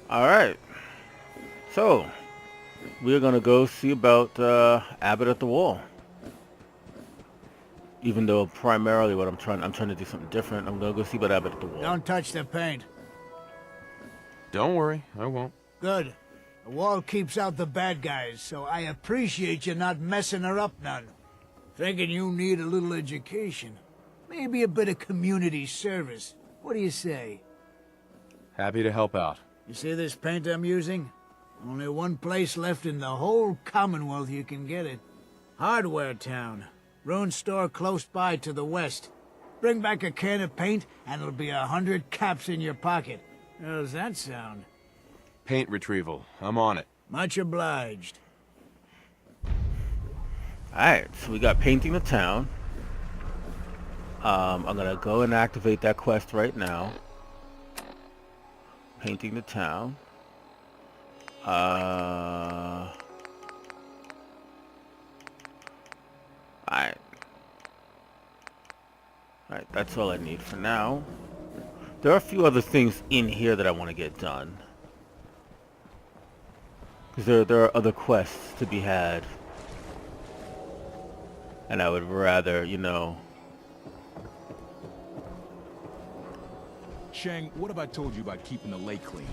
All right. So we're gonna go see about Abbott at the Wall. Even though primarily what I'm trying to do something different. I'm gonna go see about Abbott at the Wall. Don't touch the paint. Don't worry, I won't. Good. The wall keeps out the bad guys, so I appreciate you not messing her up none. Thinking you need a little education. Maybe a bit of community service. What do you say? Happy to help out. You see this paint I'm using? Only one place left in the whole Commonwealth you can get it. Hardware Town. Ruin store close by to the west. Bring back a can of paint, and it'll be 100 caps in your pocket. How's that sound? Paint retrieval. I'm on it. Much obliged. Alright, so we got painting the town. I'm gonna go and activate that quest right now. Painting the town. Alright. Alright, that's all I need for now. There are a few other things in here that I want to get done. Because there are other quests to be had. And I would rather, you know... Shang, what have I told you about keeping the lake clean?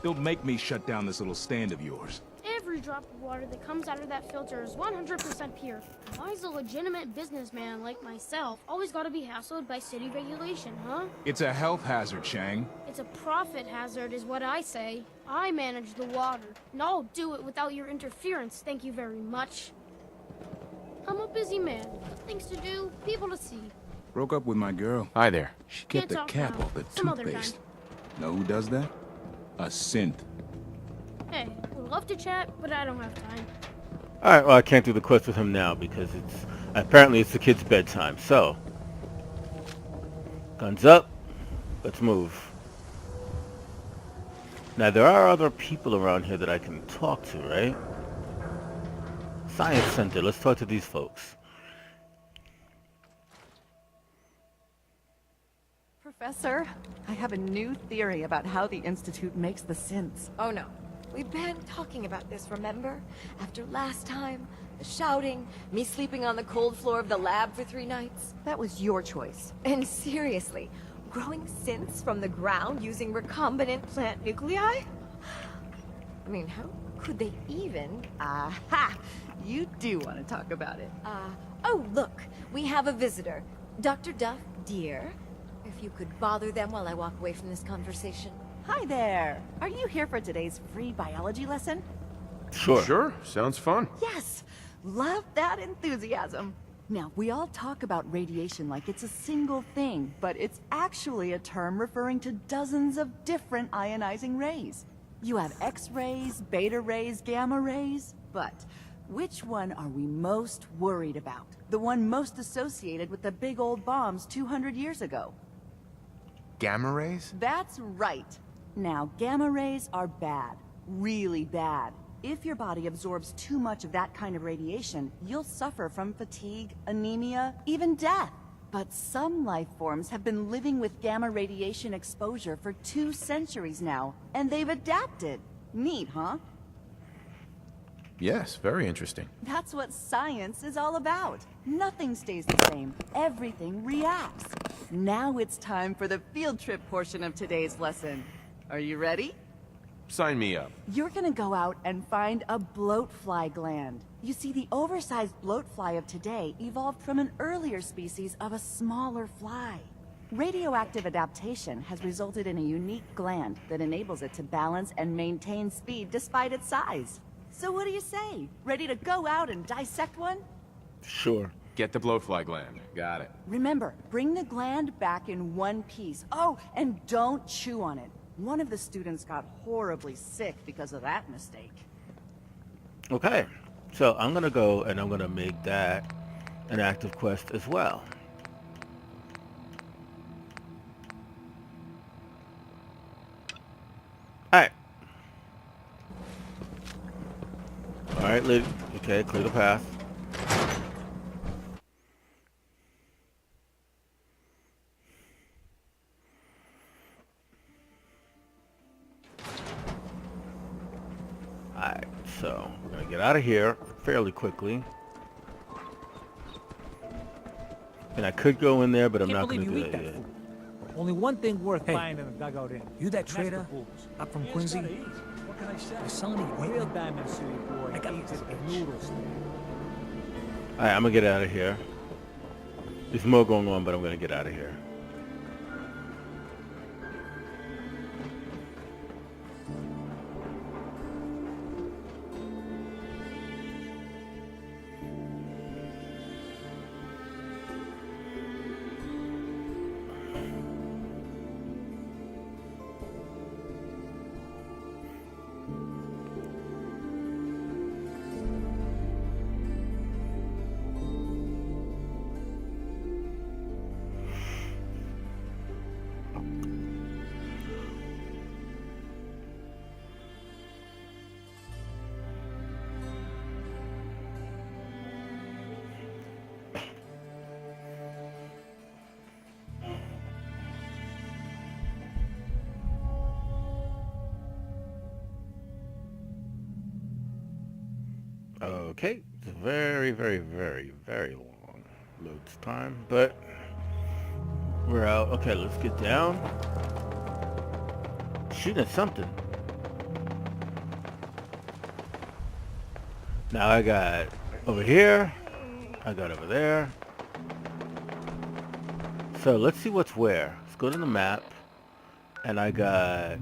Don't make me shut down this little stand of yours. Every drop of water that comes out of that filter is 100% pure. Why is a legitimate businessman like myself always gotta be hassled by city regulation, huh? It's a health hazard, Shang. It's a profit hazard is what I say. I manage the water, and I'll do it without your interference, thank you very much. I'm a busy man. Things to do, people to see. Broke up with my girl. Hi there. She Can't kept the talk cap now. off the Some other toothpaste. time. Know who does that? A synth. Hey, would love to chat, but I don't have time. Alright, well I can't do the quest with him now because it's... Apparently it's the kid's bedtime, so... Guns up. Let's move. Now there are other people around here that I can talk to, right? Science Center, let's talk to these folks. Professor, I have a new theory about how the Institute makes the synths. Oh no. We've been talking about this, remember? After last time, the shouting, me sleeping on the cold floor of the lab for 3 nights. That was your choice. And seriously, growing synths from the ground using recombinant plant nuclei? I mean, how could they even? Aha! You do want to talk about it. Oh look, we have a visitor. Dr. Duff, dear. If you could bother them while I walk away from this conversation. Hi there! Are you here for today's free biology lesson? Sure. Sure, sounds fun. Yes! Love that enthusiasm! Now, we all talk about radiation like it's a single thing, but it's actually a term referring to dozens of different ionizing rays. You have X-rays, beta rays, gamma rays, but which one are we most worried about? The one most associated with the big old bombs 200 years ago. Gamma rays? That's right. Now, gamma rays are bad. Really bad. If your body absorbs too much of that kind of radiation, you'll suffer from fatigue, anemia, even death. But some life forms have been living with gamma radiation exposure for 2 centuries now, and they've adapted. Neat, huh? Yes, very interesting. That's what science is all about. Nothing stays the same. Everything reacts. Now it's time for the field trip portion of today's lesson. Are you ready? Sign me up. You're gonna go out and find a bloatfly gland. You see, the oversized bloatfly of today evolved from an earlier species of a smaller fly. Radioactive adaptation has resulted in a unique gland that enables it to balance and maintain speed despite its size. So what do you say? Ready to go out and dissect one? Sure. Get the blowfly gland. Got it. Remember, bring the gland back in one piece. Oh, and don't chew on it. One of the students got horribly sick because of that mistake. Okay. So I'm gonna go and I'm gonna make that an active quest as well. Alright. Alright, lady. Okay, clear the path. Alright, so we're gonna get out of here fairly quickly. And I could go in there, but I'm not gonna do it yet. Only one thing worth buying in a dugout in. You that trader? Up from Quincy? What can I say? There's so many real Diamond City boy. I got noodles. Alright, I'm gonna get out of here. There's more going on, but I'm gonna get out of here. Okay, it's a very, very, very, very long loads time, but we're out. Okay, let's get down. Shooting at something. Now I got over here. I got over there. So let's see what's where. Let's go to the map. And I got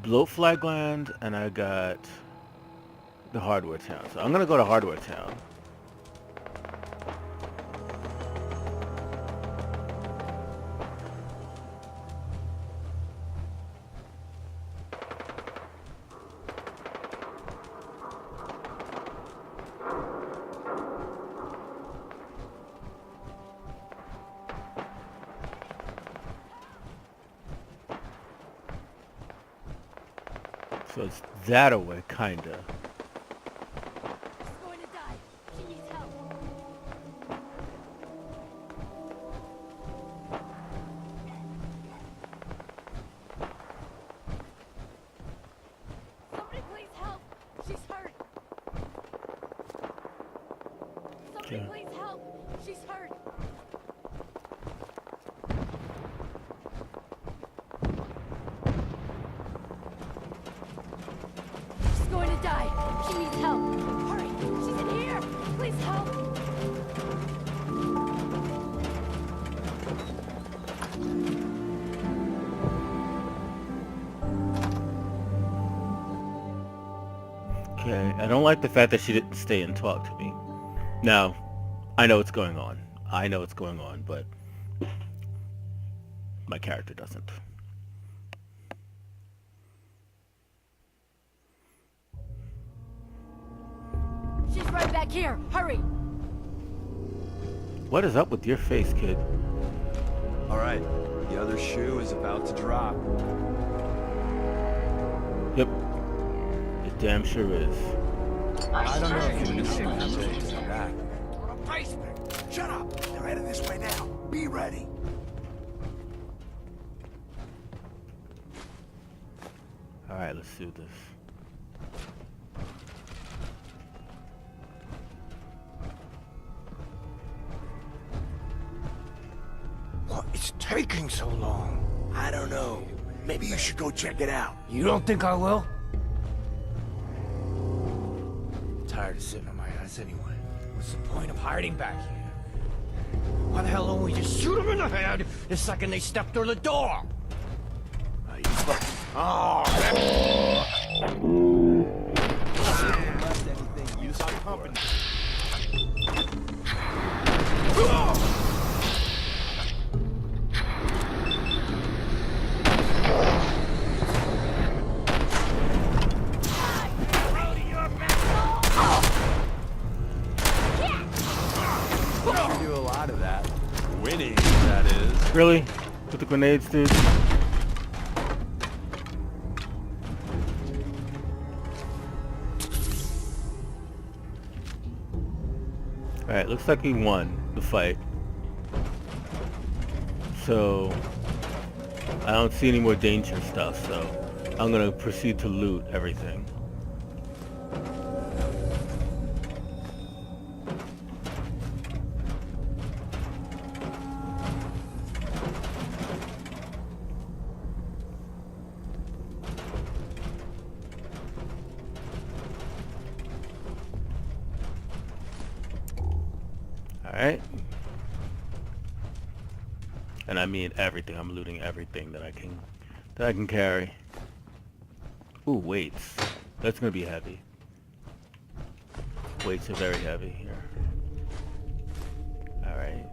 Bloat Flagland, and I got the Hardware Town. So I'm gonna go to Hardware Town. So it's that away, kinda. Going to die. She needs help. Somebody please help. She's hurt. Somebody Okay. please help. She's hurt. She's going to die. She needs help. Hurry. She's in here. Please help. Okay, I don't like the fact that she didn't stay and talk to me. Now, I know what's going on. I know what's going on, but my character doesn't. She's right back here. Hurry. What is up with your face, kid? All right, the other shoe is about to drop. Yep. It damn sure is. I don't know if you can see that. Basement! Shut up! They're headed this way now. Be ready. Alright, let's do this. What is taking so long? I don't know. Maybe you should go check it out. You don't think I will? Tired of sitting on my ass anyway. What's the point of hiding back here? Why the hell don't we just shoot them in the head the second they step through the door? Oh, Use our company. You do a lot of that. Winning, that is. Really? With the grenades, dude? Alright, looks like we won the fight. So, I don't see any more danger stuff, so I'm gonna proceed to loot everything. Alright. And I mean everything. I'm looting everything that I can carry. Ooh, weights. That's gonna be heavy. Weights are very heavy here. Alright.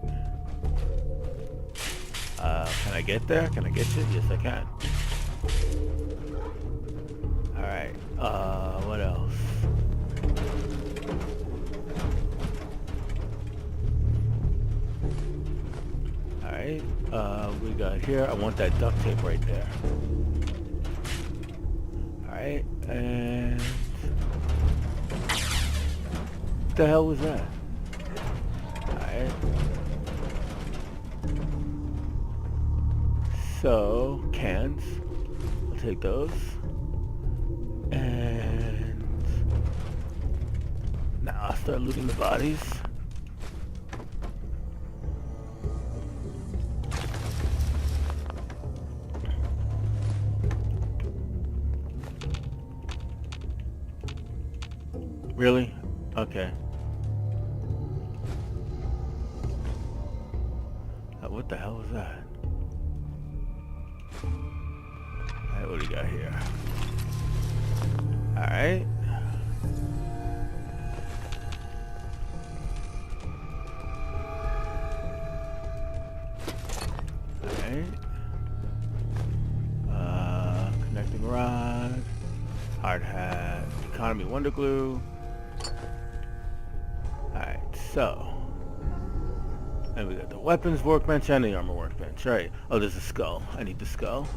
Can I get there? Can I get you? Yes, I can. Alright. What else? Alright. We got here. I want that duct tape right there. Alright, and what the hell was that? Alright. So, cans. I'll take those. And now I'll start looting the bodies. Really? Okay. What the hell was that? Alright, what do we got here? Alright. Alright. Connecting rod. Hard hat. Economy wonder glue. Alright, so. And we got the weapons workbench and the armor workbench. Right. Oh, there's a skull. I need the skull.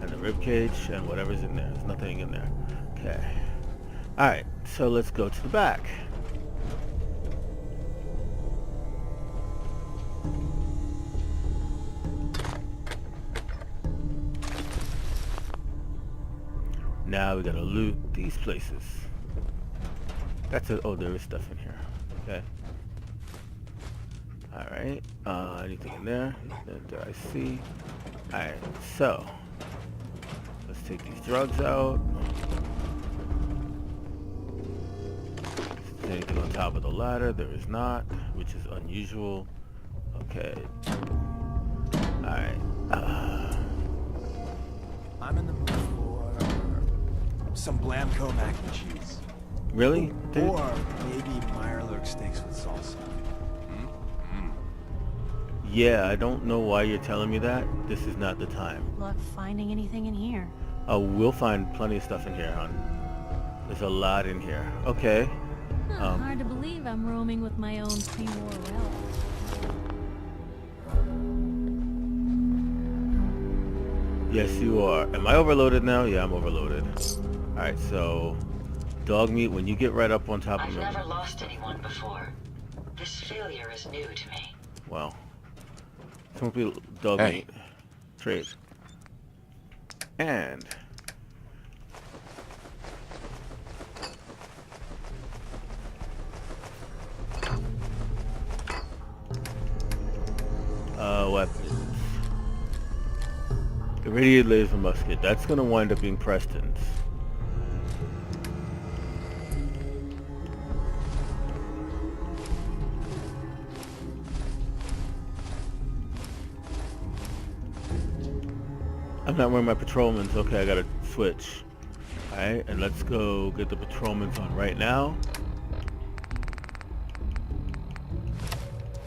And the rib cage and whatever's in there. There's nothing in there. Okay. Alright, so let's go to the back. Now we gotta loot these places. That's it. Oh, there is stuff in here. Okay. Alright. Anything in there? That I see. Alright, so. Let's take these drugs out. Is there anything on top of the ladder? There is not, which is unusual. Okay. Alright. I'm in the mood for some Blamco mac and cheese. Really? Dude? Or maybe Meyerlurk steaks with salsa. Yeah, I don't know why you're telling me that. This is not the time. Luck finding anything in here? Oh, we'll find plenty of stuff in here, hon. There's a lot in here. Okay. Hard to believe I'm roaming with my own pre-war relics. Yes, you are. Am I overloaded now? Yeah, I'm overloaded. Alright, so... Dog meat, when you get right up on top of me... I've never lost anyone before. This failure is new to me. Well... Some people dog meat. Trade. And... weapons. Irradiated laser musket. That's gonna wind up being Preston's. I'm not wearing my patrolman's. Okay, I gotta switch. Alright, and let's go get the patrolman's on right now.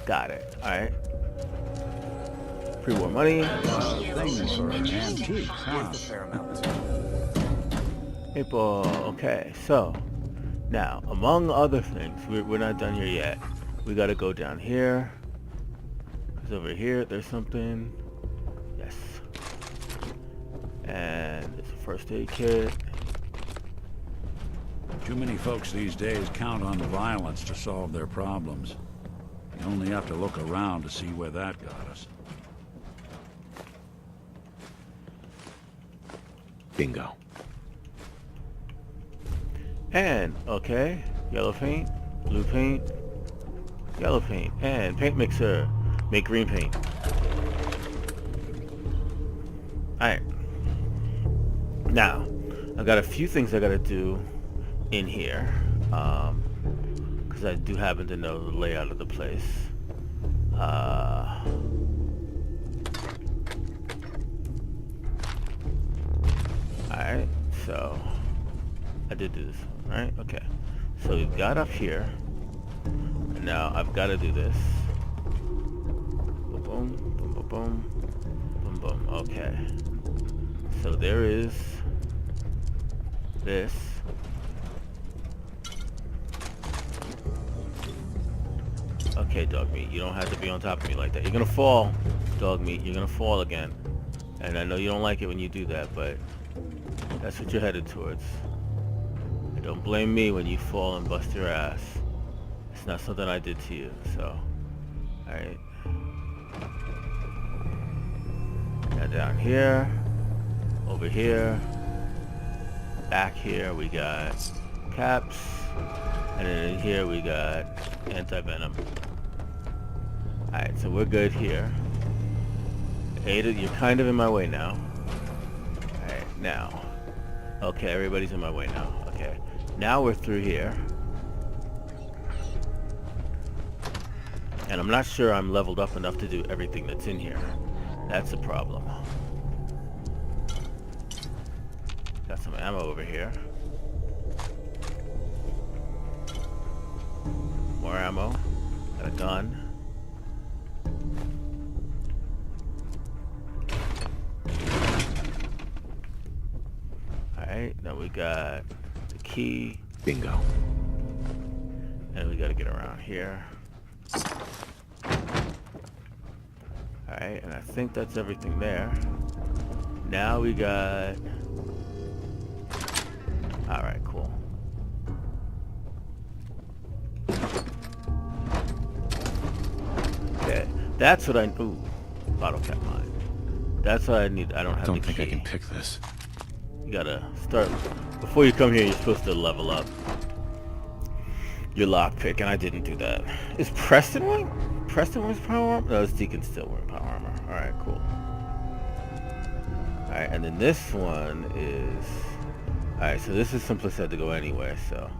Got it. Alright. Pre-war money. Things for an antique, huh? People. Okay, so now, among other things, we're not done here yet. We gotta go down here. Because over here, there's something. Yes. And there's a first aid kit. Too many folks these days count on violence to solve their problems. You only have to look around to see where that got us. Bingo. And, okay, yellow paint, blue paint, yellow paint, and paint mixer. Make green paint. Alright. Now, I've got a few things I gotta do in here. Because I do happen to know the layout of the place. Alright, so I did do this one, right? Okay. So we've got up here. And now I've got to do this. Boom, boom, boom, boom, boom, boom, boom. Okay. So there is this. Okay, dog meat, you don't have to be on top of me like that. You're gonna fall, dog meat. You're gonna fall again. And I know you don't like it when you do that, but that's what you're headed towards. And don't blame me when you fall and bust your ass. It's not something I did to you, so. Alright. Now down here, over here, back here we got caps, and then in here we got anti-venom. Alright, so we're good here. Ada, you're kind of in my way now. Alright, now. Okay, everybody's in my way now. Okay. Now we're through here. And I'm not sure I'm leveled up enough to do everything that's in here. That's a problem. Got some ammo over here. More ammo. Got a gun. Alright, now we got the key. Bingo. And we gotta get around here. Alright, and I think that's everything there. Now we got... Alright, cool. Okay, that's what I... Ooh, bottle cap mine. That's what I need. I don't have the key. Don't think I can pick this. You gotta start... Before you come here, you're supposed to level up your lockpick, and I didn't do that. Is Preston wearing? Preston wears power armor? No, it's Deacon still wearing power armor. Alright, cool. Alright, and then this one is... Alright, so this is someplace I had to go anyway, so...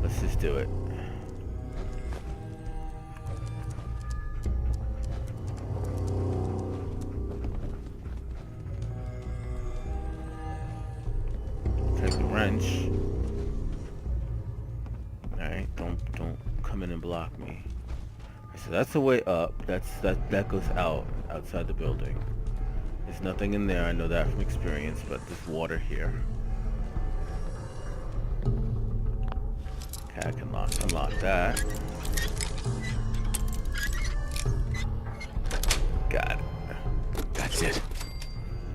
Let's just do it. Take the wrench. Alright, don't come in and block me. So that's the way up. That goes outside the building. There's nothing in there, I know that from experience, but there's water here. Okay, I can unlock that. Got it. That's it.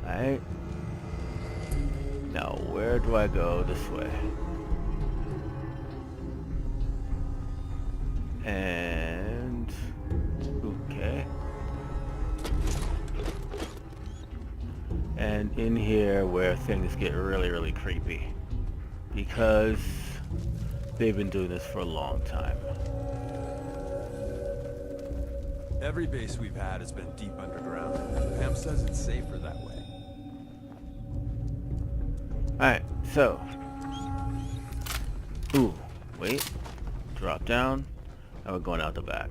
Alright. Now, where do I go? This way. And... Okay. And in here where things get really, really creepy. Because they've been doing this for a long time. Every base we've had has been deep underground. Pam says it's safer that way. Alright, so. Ooh, wait. Drop down. Now we're going out the back.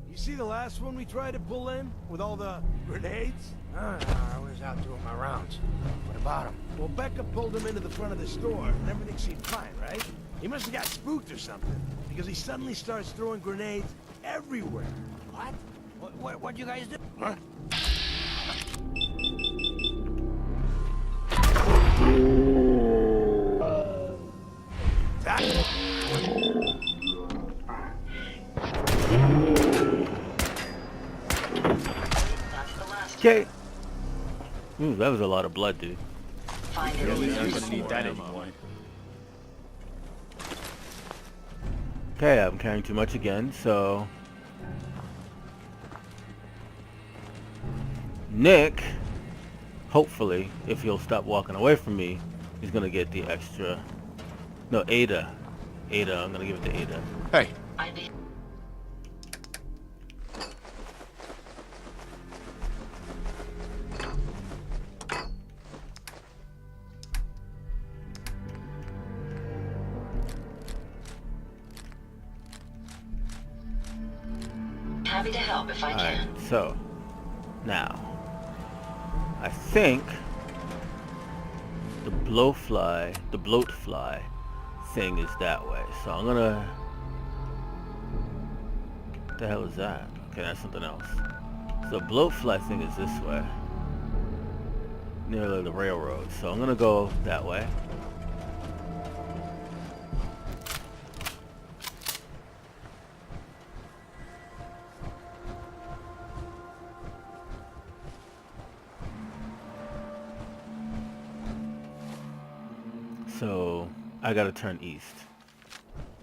You see the last one we tried to pull in? With all the grenades? I was out doing my rounds. What about him? Well, Becca pulled him into the front of the store, and everything seemed fine, right? He must have got spooked or something, because he suddenly starts throwing grenades everywhere. What? What'd you guys do? Huh? Okay. Ooh, that was a lot of blood, dude. Find You're it. not gonna need that anymore. Okay, I'm carrying too much again, so... Nick, hopefully, if he'll stop walking away from me, he's gonna get the extra... No, Ada. Ada, I'm gonna give it to Ada. Hey. Happy to help if I can. Alright, so, now, I think the bloatfly thing is that way. So I'm gonna... What the hell is that? Okay, that's something else. So bloatfly thing is this way. Near the railroad. So I'm gonna go that way. So I gotta turn east.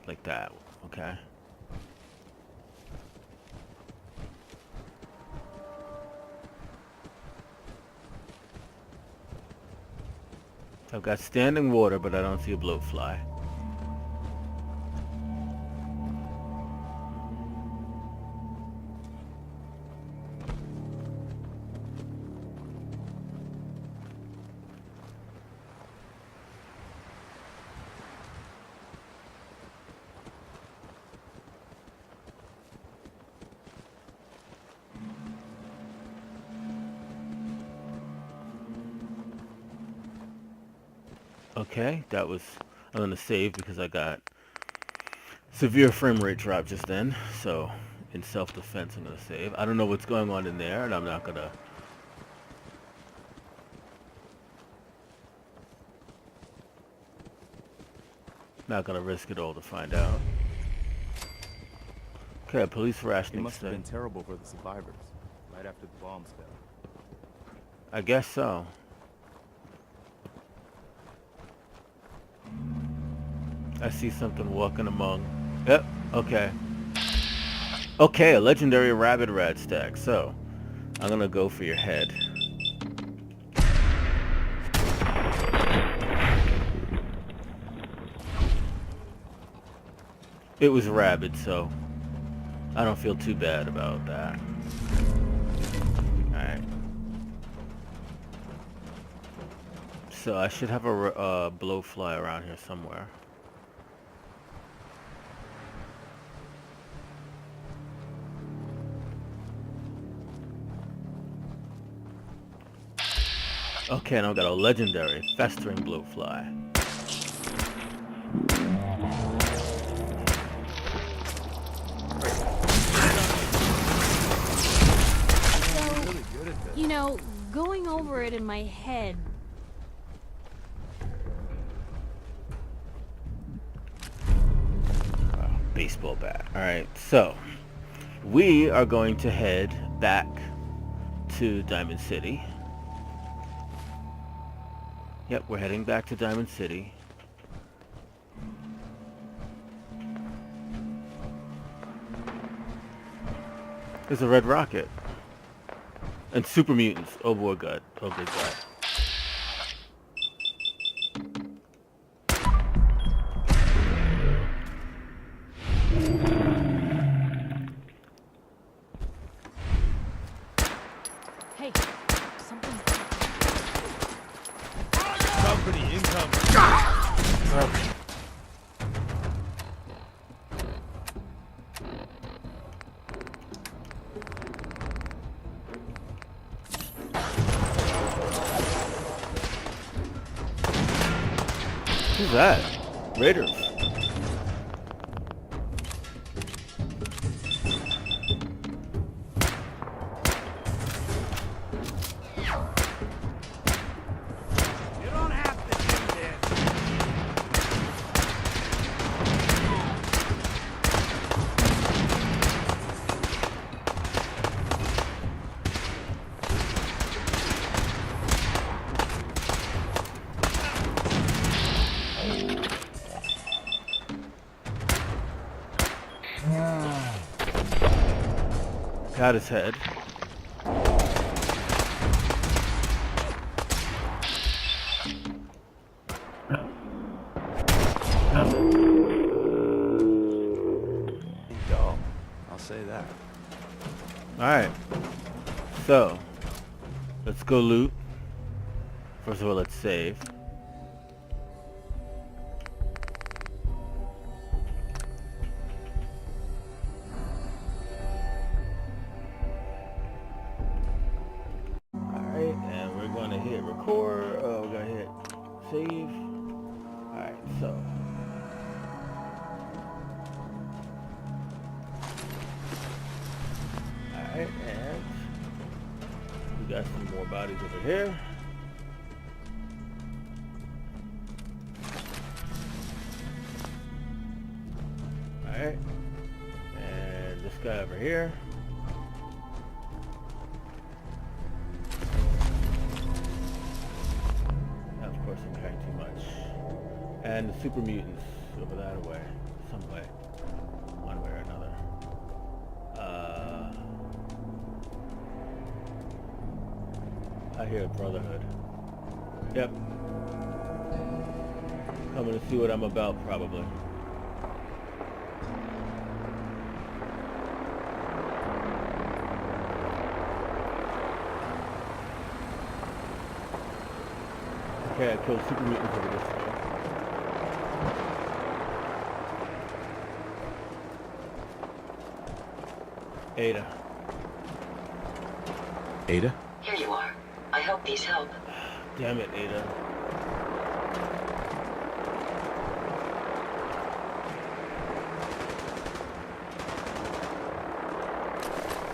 Like that, okay? I've got standing water, but I don't see a bloatfly. Okay, that was... I'm gonna save because I got severe frame rate drop just then. So, in self-defense, I'm gonna save. I don't know what's going on in there, and I'm not gonna... Not gonna risk it all to find out. Okay, a police It rationing must have been thing. terrible for the survivors, right after the bombs fell. I guess so. I see something walking among... Yep, okay. Okay, a legendary rabbit rat stack. So, I'm gonna go for your head. It was rabid, so I don't feel too bad about that. Alright. So I should have a blowfly around here somewhere. Okay, and I've got a legendary festering blowfly. You know, going over it in my head. Baseball bat. Alright, so we are going to head back to Diamond City. Yep, we're heading back to Diamond City. There's a red rocket. And super mutants. Oh boy, God. Oh good God. Hey, something's... Company incoming. Who's that? Raiders. You don't have to do this. Got his head. Doll. I'll say that. Alright. So, let's go loot. First of all, let's save. Alright, and we're gonna hit record. Oh, we're gonna hit save. Alright, so. Alright, and we got some more bodies over here. Alright, and this guy over here. Now, of course, I'm carrying too much. And the super mutants over that way, some way, one way or another. I hear Brotherhood. Yep. Coming to see what I'm about, probably. Okay, I killed super mutants over this way. Ada. Ada? Here you are. I hope these help. Damn it, Ada.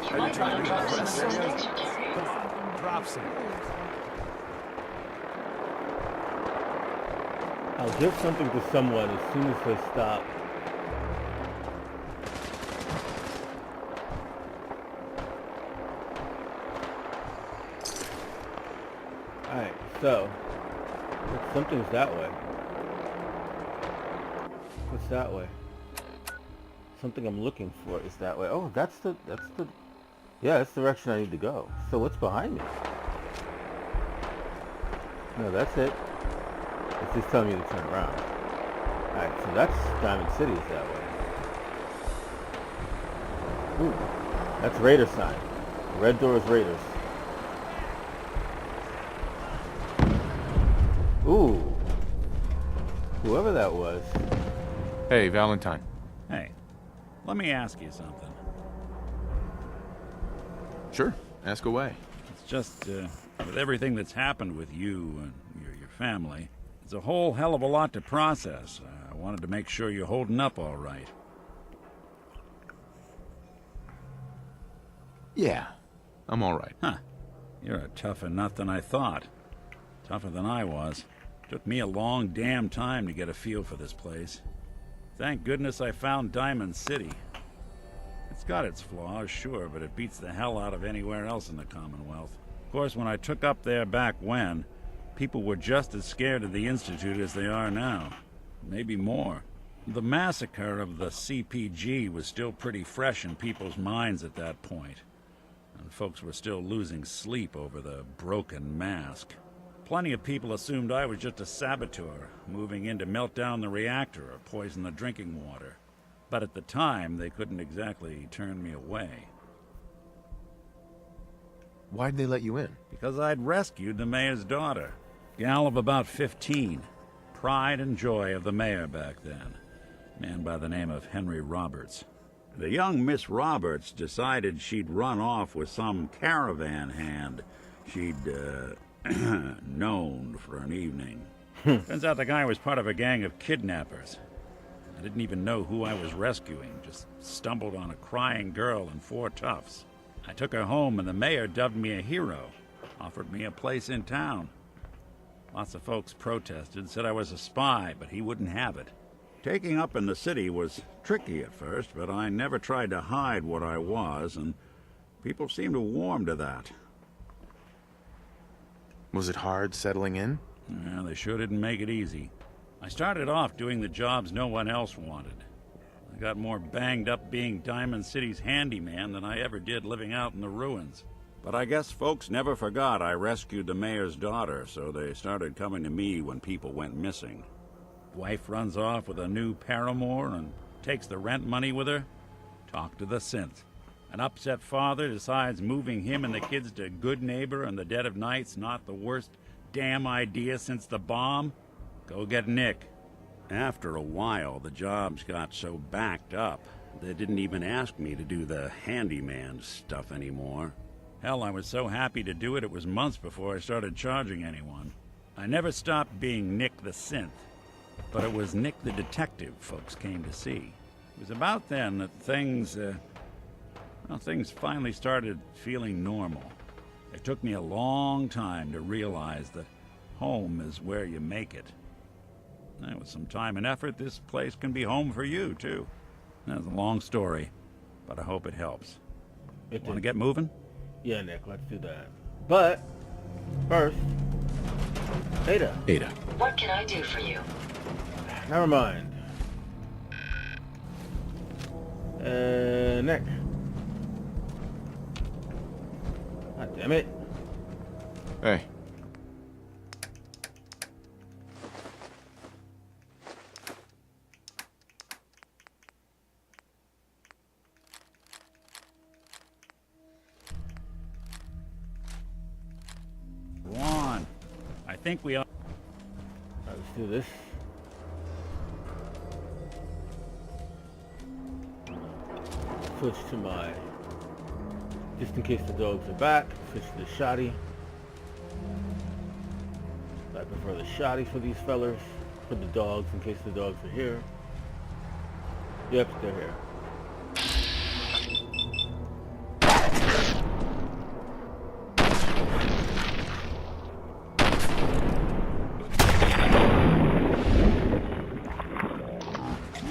You might want to drop some of those things you carry. Come on, drop some. I'll give something to someone as soon as they stop. Alright, so something's that way. What's that way? Something I'm looking for is that way. Oh, that's the yeah, that's the direction I need to go. So what's behind me? No, that's it. It's just telling me to turn around. Alright, so that's Diamond City is that way. Ooh, that's Raider sign. The red door is Raiders. Ooh. Whoever that was. Hey, Valentine. Hey, let me ask you something. Sure, ask away. It's just, with everything that's happened with you and your family, it's a whole hell of a lot to process. I wanted to make sure you're holding up all right. Yeah, I'm all right. Huh. You're a tougher nut than I thought. Tougher than I was. Took me a long damn time to get a feel for this place. Thank goodness I found Diamond City. It's got its flaws, sure, but it beats the hell out of anywhere else in the Commonwealth. Of course, when I took up there back when, people were just as scared of the Institute as they are now. Maybe more. The massacre of the CPG was still pretty fresh in people's minds at that point, and folks were still losing sleep over the broken mask. Plenty of people assumed I was just a saboteur, moving in to melt down the reactor or poison the drinking water. But at the time, they couldn't exactly turn me away. Why'd they let you in? Because I'd rescued the mayor's daughter. Gal of about 15. Pride and joy of the mayor back then. Man by the name of Henry Roberts. The young Miss Roberts decided she'd run off with some caravan hand she'd, known for an evening. Turns out the guy was part of a gang of kidnappers. I didn't even know who I was rescuing, just stumbled on a crying girl and 4 toughs. I took her home and the mayor dubbed me a hero, offered me a place in town. Lots of folks protested, said I was a spy, but he wouldn't have it. Taking up in the city was tricky at first, but I never tried to hide what I was, and people seemed to warm to that. Was it hard settling in? Yeah, they sure didn't make it easy. I started off doing the jobs no one else wanted. I I got more banged up being Diamond City's handyman than I ever did living out in the ruins. But I guess folks never forgot I rescued the mayor's daughter, so they started coming to me when people went missing. Wife runs off with a new paramour and takes the rent money with her. Talk to the synth. An upset father decides moving him and the kids to Good Neighbor in the dead of night's not the worst damn idea since the bomb. Go get Nick. After a while, the jobs got so backed up, they didn't even ask me to do the handyman stuff anymore. Hell, I was so happy to do it, it was months before I started charging anyone. I never stopped being Nick the Synth, but it was Nick the Detective folks came to see. It was about then that things finally started feeling normal. It took me a long time to realize that home is where you make it. And with some time and effort, this place can be home for you, too. That's a long story, but I hope it helps. Want to get moving? Yeah, Nick, let's do that. But, first, Ada. Ada. What can I do for you? Never mind. Nick. God damn it. Hey. Go on. I think we are. Let's do this. Switch to my, just in case the dogs are back, switch to the shoddy. I prefer the shoddy for these fellers, for the dogs, in case the dogs are here. Yep, they're here.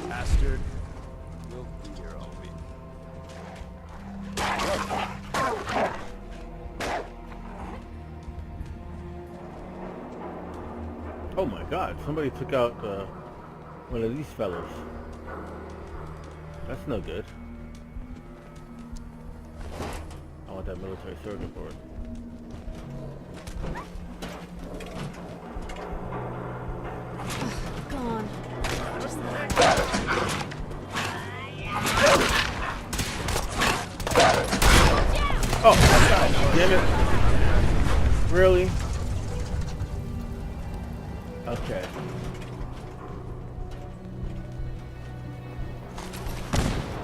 Bastard. We'll be here all week. Oh my god, somebody took out one of these fellas. That's no good. I want that military circuit board. Gone. Oh, god damn it. Really? Okay.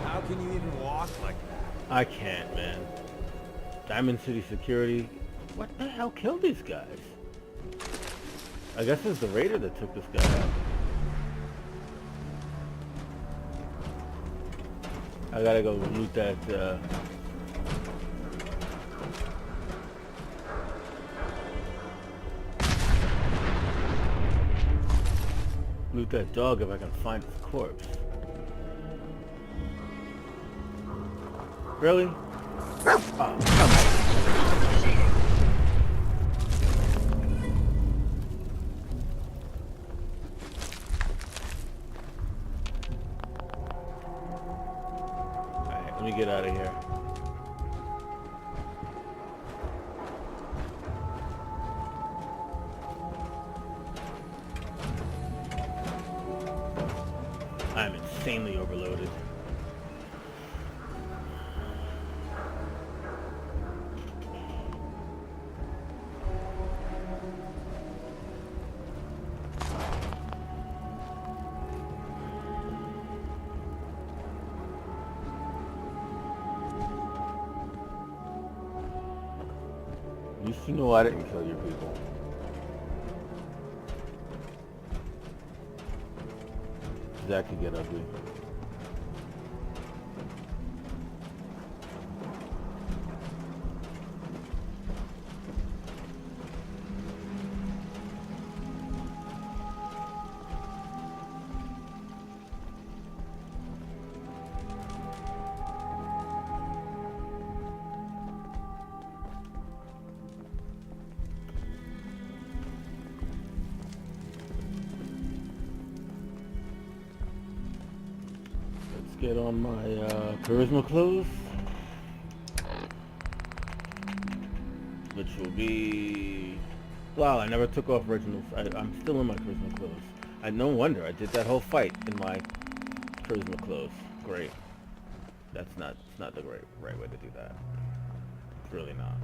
How can you even walk like that? I can't, man. Diamond City Security. What the hell killed these guys? I guess it's the raider that took this guy out. I gotta go loot that, loot that dog if I can find his corpse. Really? Oh, come on. Alright, let me get out of here. I'm insanely overloaded. At least you know I didn't kill your people. That could get ugly. get on my charisma clothes, which will be... Wow, I never took off Reginald's. I'm still in my charisma clothes. No wonder I did that whole fight in my charisma clothes. Great. It's not the right way to do that. It's really not.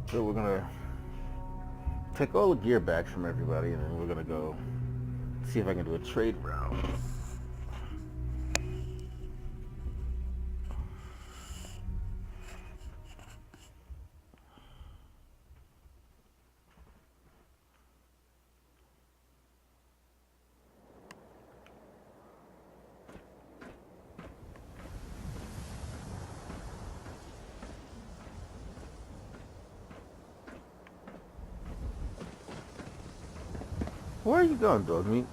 So we're gonna take all the gear back from everybody, and then we're gonna go see if I can do a trade round. Where are you going, dog meat?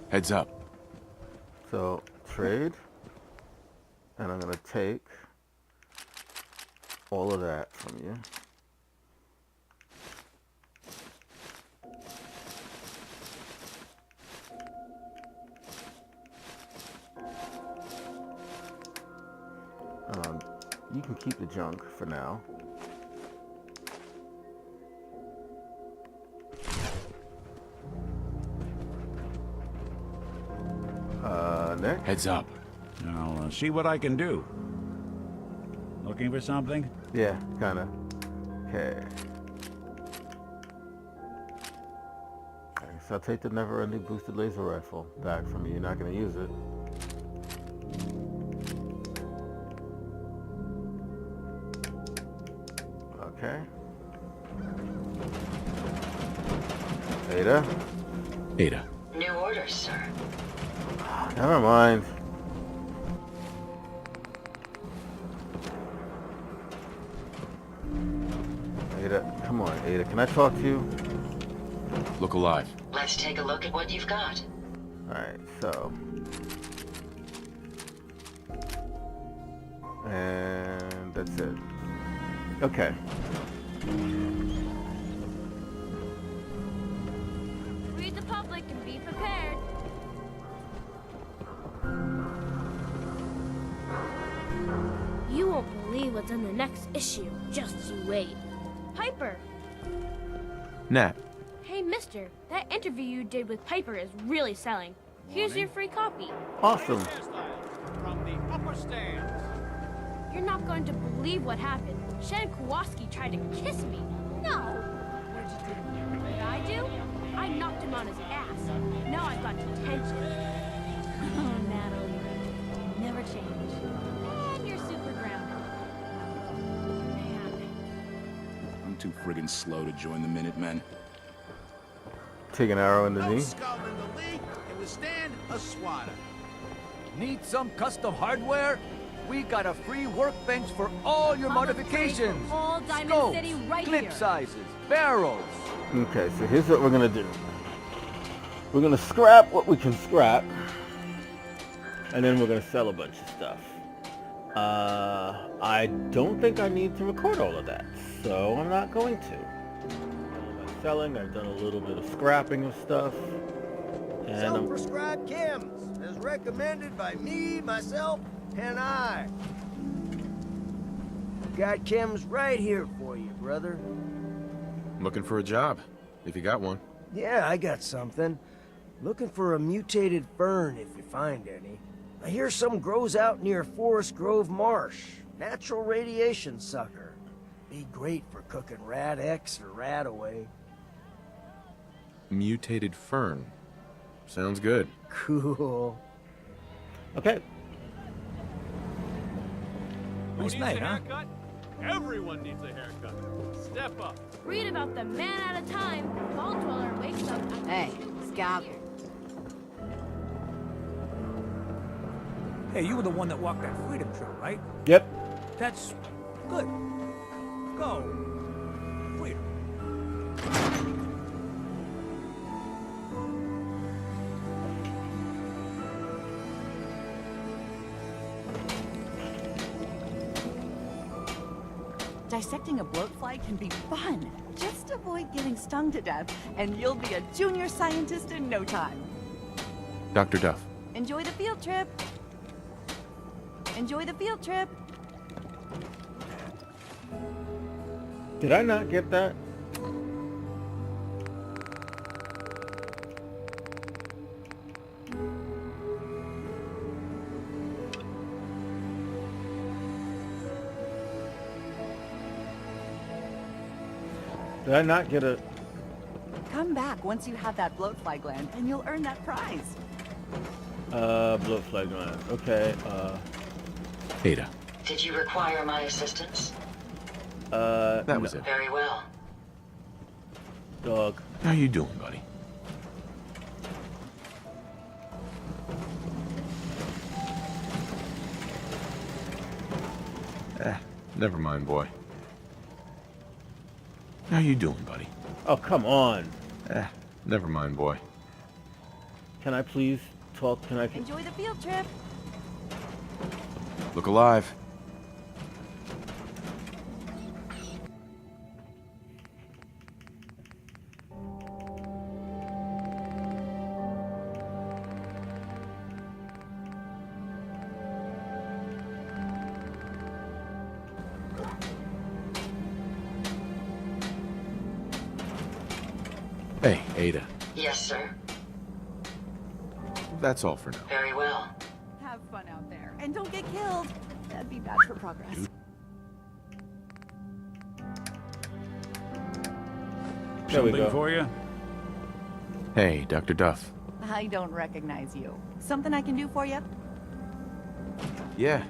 Heads up. So, trade. And I'm going to take all of that from you. You can keep the junk for now. Next. Heads up. I'll see what I can do. Looking for something? Yeah, kinda. Okay. So I'll take the never-ending boosted laser rifle back from you. You're not gonna use it. Okay. Ada. New orders, sir. Never mind. Ada, come on, Ada. Can I talk to you? Look alive. Let's take a look at what you've got. Alright, so. And that's it. Okay. Read the public and be prepared. You won't believe what's in the next issue. Just you wait. Piper! Nat. Hey, mister. That interview you did with Piper is really selling. Here's your free copy. Awesome. From the upper stands. You're not going to believe what happened. Shen Kowalski tried to kiss me. No! What did I do? I knocked him on his ass. Now I've got detention. Oh, Natalie. Never change. And you're super grounded. Man. I'm too friggin' slow to join the Minutemen. Take an arrow in the knee. Skull in the league can withstand a swatter. Need some custom hardware? We got a free workbench for all your modifications. All Diamond Scopes, City right clip here. sizes, barrels. Okay, so here's what we're gonna do. We're gonna scrap what we can scrap, and then we're gonna sell a bunch of stuff. I don't think I need to record all of that, so I'm not going to. Selling, I've done a little bit of scrapping of stuff, and Self-prescribed chems, as recommended by me, myself, and I. Got chems right here for you, brother. Looking for a job, if you got one. Yeah, I got something. Looking for a mutated fern, if you find any. I hear some grows out near Forest Grove Marsh. Natural radiation sucker. Be great for cooking rat X or rat away. Mutated fern. Sounds good. Cool. okay. Nice night, huh? Everyone needs a haircut. Step up. Read about the man at a time. Vault Dweller wakes up. Hey, Scout. Hey, you were the one that walked that freedom trail, right? Yep. That's good. Go. Freedom. Dissecting a bloatfly can be fun. Just avoid getting stung to death, and you'll be a junior scientist in no time. Dr. Duff. Enjoy the field trip. Enjoy the field trip. Did I not get that? Did I not get a... Come back once you have that bloatfly gland, and you'll earn that prize. Bloatfly gland. Okay, Ada. Did you require my assistance? That was it. Very well. Dog. How you doing, buddy? Never mind, boy. How you doing, buddy? Oh, come on. Never mind, boy. Can I please talk? Can I... Enjoy the field trip. Look alive. Hey, Ada. Yes, sir. That's all for now. Very well. Have fun out there, and don't get killed. That'd be bad for progress. There we Something go. for you? Hey, Dr. Duff. I don't recognize you. Something I can do for you? Yeah,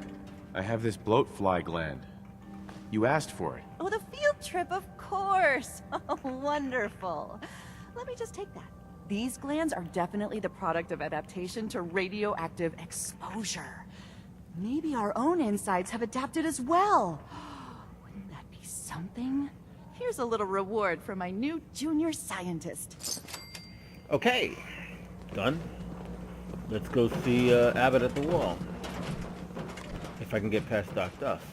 I have this bloatfly gland. You asked for it. Oh, the field trip, of course. Oh, wonderful. Let me just take that. These glands are definitely the product of adaptation to radioactive exposure. Maybe our own insides have adapted as well. Wouldn't that be something? Here's a little reward for my new junior scientist. Okay. Done. Let's go see Abbott at the wall. If I can get past Doc Duff.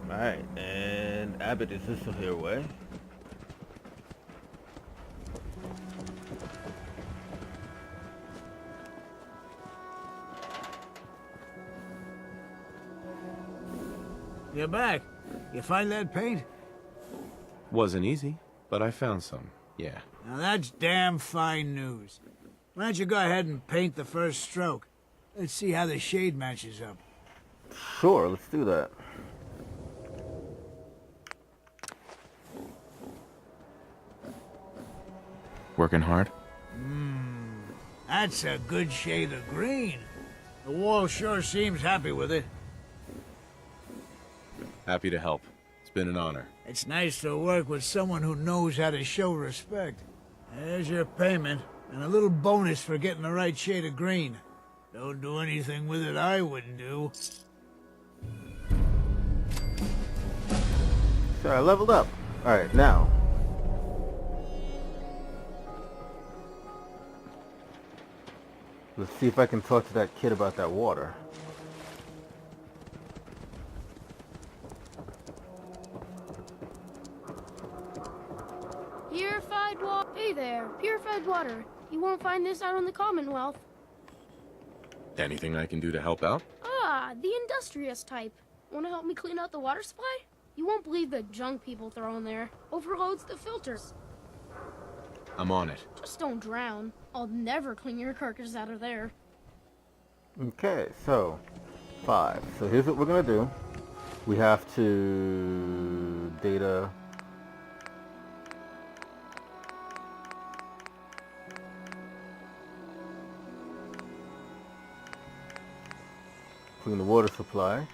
Alright, and Abbott is this here way? You're back. You find that paint? Wasn't easy, but I found some. Yeah. Now that's damn fine news. Why don't you go ahead and paint the first stroke? Let's see how the shade matches up. Sure, let's do that. Working hard? That's a good shade of green. The wall sure seems happy with it. Happy to help. It's been an honor. It's nice to work with someone who knows how to show respect. There's your payment, and a little bonus for getting the right shade of green. Don't do anything with it I wouldn't do. So I leveled up. Alright, now. Let's see if I can talk to that kid about that water. Purified water. Hey there, purified water. You won't find this out in the Commonwealth. Anything I can do to help out? Ah, the industrious type. Want to help me clean out the water supply? You won't believe the junk people throw in there. Overloads the filters. I'm on it. Just don't drown. I'll never clean your carcass out of there. Okay, so 5. So here's what we're gonna do. We have to data clean the water supply,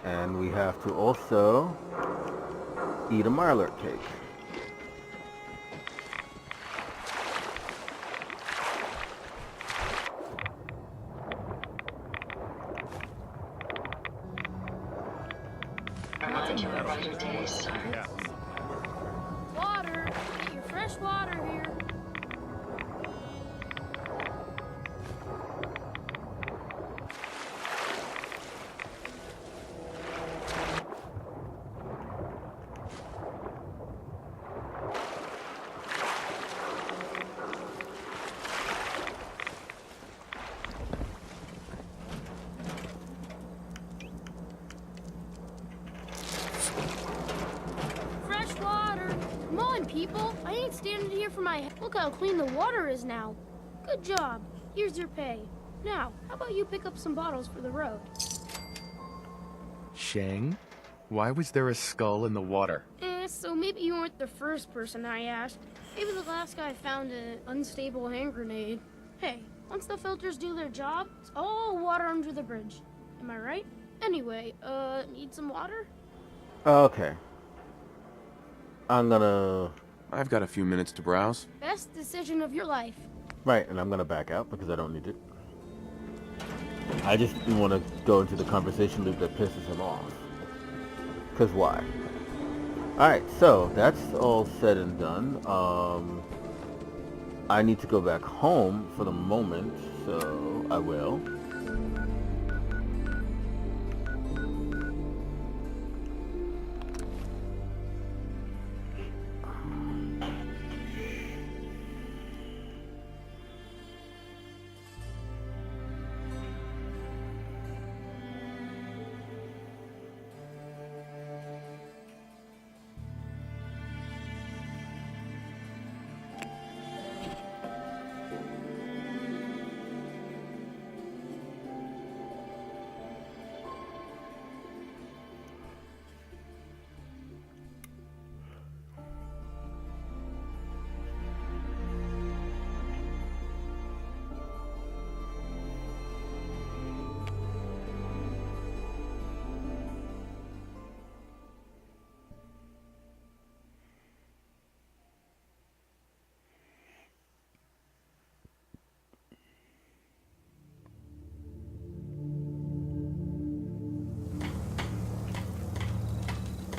and we have to also eat a Marlert cake. Remind you of brighter days, sir. Water! Fresh water here. Fresh water. Come on, people. I ain't standing here for my... Look how clean the water is now. Good job. Here's your pay. Now, how about you pick up some bottles for the road? Shang? Why was there a skull in the water? So maybe you weren't the first person I asked. Maybe the last guy found an unstable hand grenade. Hey, once the filters do their job, it's all water under the bridge. Am I right? Anyway, need some water? Okay. I've got a few minutes to browse. Best decision of your life. Right, and I'm gonna back out because I don't need it. I just didn't want to go into the conversation loop that pisses him off. Because why? Alright, so that's all said and done. I need to go back home for the moment, so I will.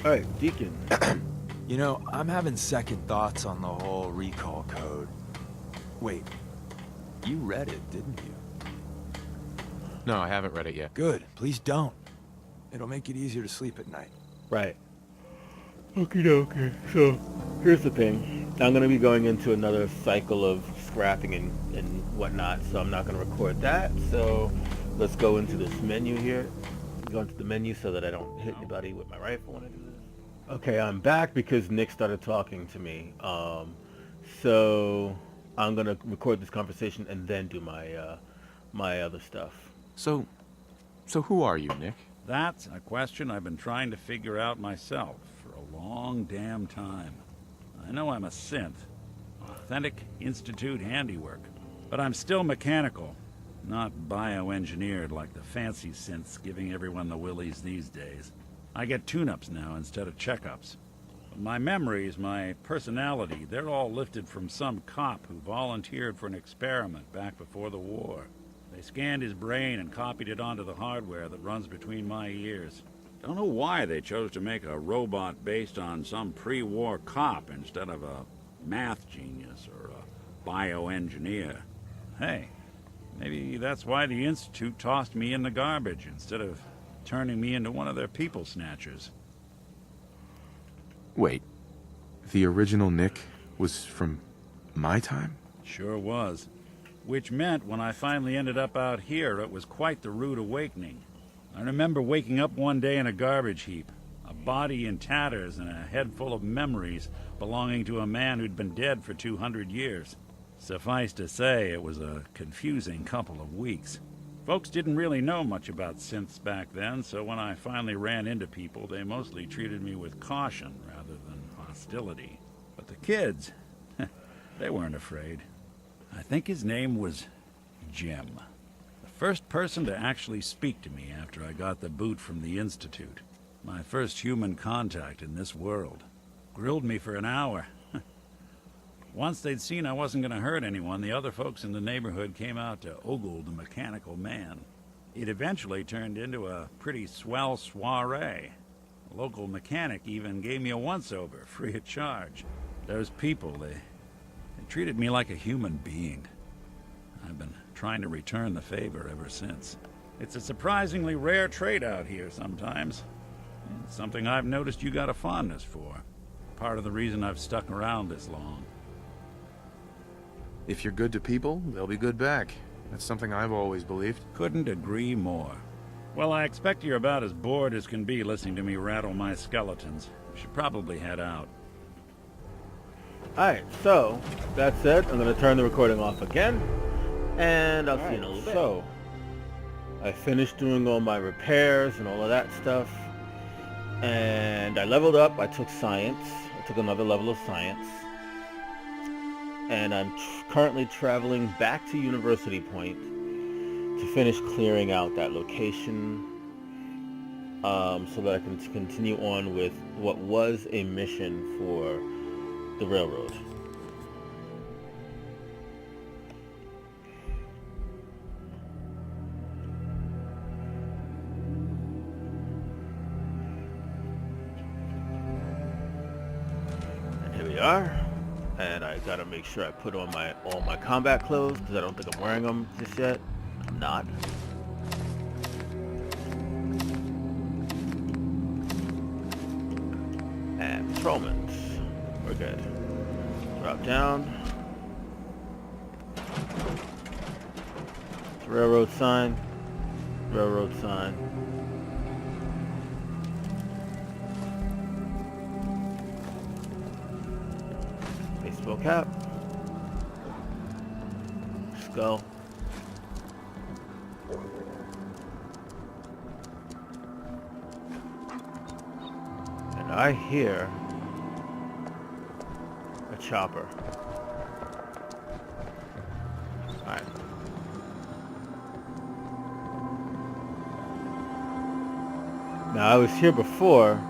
Alright, Deacon. You know, I'm having second thoughts on the whole recall code. Wait, you read it, didn't you? No, I haven't read it yet. Good, please don't. It'll make it easier to sleep at night. Right. Okay. So, here's the thing. I'm going to be going into another cycle of scrapping and whatnot, so I'm not going to record that. So, let's go into this menu here. Go into the menu so that I don't hit anybody with my rifle when I do this. Okay, I'm back because Nick started talking to me. So, I'm going to record this conversation and then do my my other stuff. So who are you, Nick? That's a question I've been trying to figure out myself for a long damn time. I know I'm a synth, authentic Institute handiwork, but I'm still mechanical, not bioengineered like the fancy synths giving everyone the willies these days. I get tune-ups now instead of checkups. My memories, my personality, they're all lifted from some cop who volunteered for an experiment back before the war. They scanned his brain and copied it onto the hardware that runs between my ears. Don't know why they chose to make a robot based on some pre-war cop instead of a math genius or a bioengineer. Hey, maybe that's why the Institute tossed me in the garbage instead of turning me into one of their people snatchers. Wait, the original Nick was from my time? Sure was. Which meant when I finally ended up out here, it was quite the rude awakening. I remember waking up one day in a garbage heap, a body in tatters and a head full of memories belonging to a man who'd been dead for 200 years. Suffice to say, it was a confusing couple of weeks. Folks didn't really know much about synths back then, so when I finally ran into people, they mostly treated me with caution rather than hostility. But the kids, they weren't afraid. I think his name was Jim. The first person to actually speak to me after I got the boot from the Institute. My first human contact in this world. Grilled me for an hour. Once they'd seen I wasn't going to hurt anyone, the other folks in the neighborhood came out to ogle the mechanical man. It eventually turned into a pretty swell soiree. A local mechanic even gave me a once-over, free of charge. Those people, they They treated me like a human being. I've been trying to return the favor ever since. It's a surprisingly rare trait out here sometimes. It's something I've noticed you got a fondness for. Part of the reason I've stuck around this long. If you're good to people, they'll be good back. That's something I've always believed. Couldn't agree more. Well, I expect you're about as bored as can be listening to me rattle my skeletons. We should probably head out. Alright, so, that's it. I'm going to turn the recording off again. And I'll see you in a little bit. So, I finished doing all my repairs and all of that stuff. And I leveled up. I took science. I took another level of science. And I'm currently traveling back to University Point to finish clearing out that location so that I can continue on with what was a mission for the railroad. And here we are. And I gotta make sure I put on all my combat clothes because I don't think I'm wearing them just yet. I'm not. And patrolmen. We're good. Drop down. Railroad sign. Railroad sign. Baseball cap. Skull. And I hear a chopper. Alright. Now I was here before.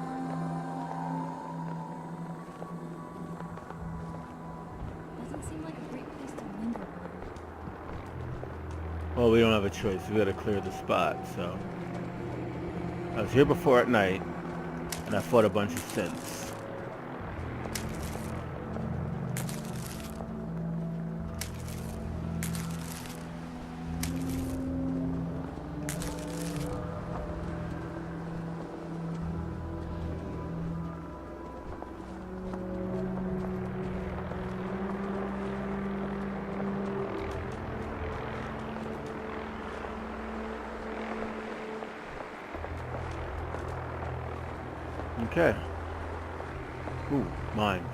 Well, we don't have a choice. We gotta clear the spot, so. I was here before at night, and I fought a bunch of synths. Okay. Ooh, mines.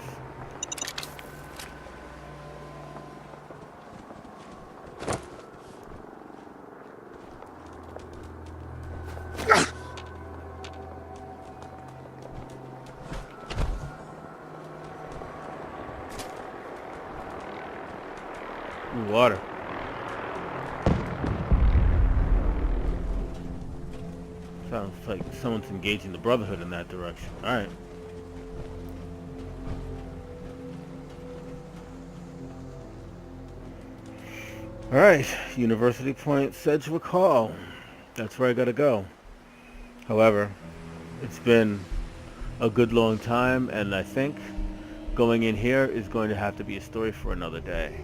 Ooh, water. Sounds like someone's engaging the Brotherhood in that direction. Alright. Alright, University Point, Sedgwick Hall. That's where I gotta go. However, it's been a good long time, and I think going in here is going to have to be a story for another day.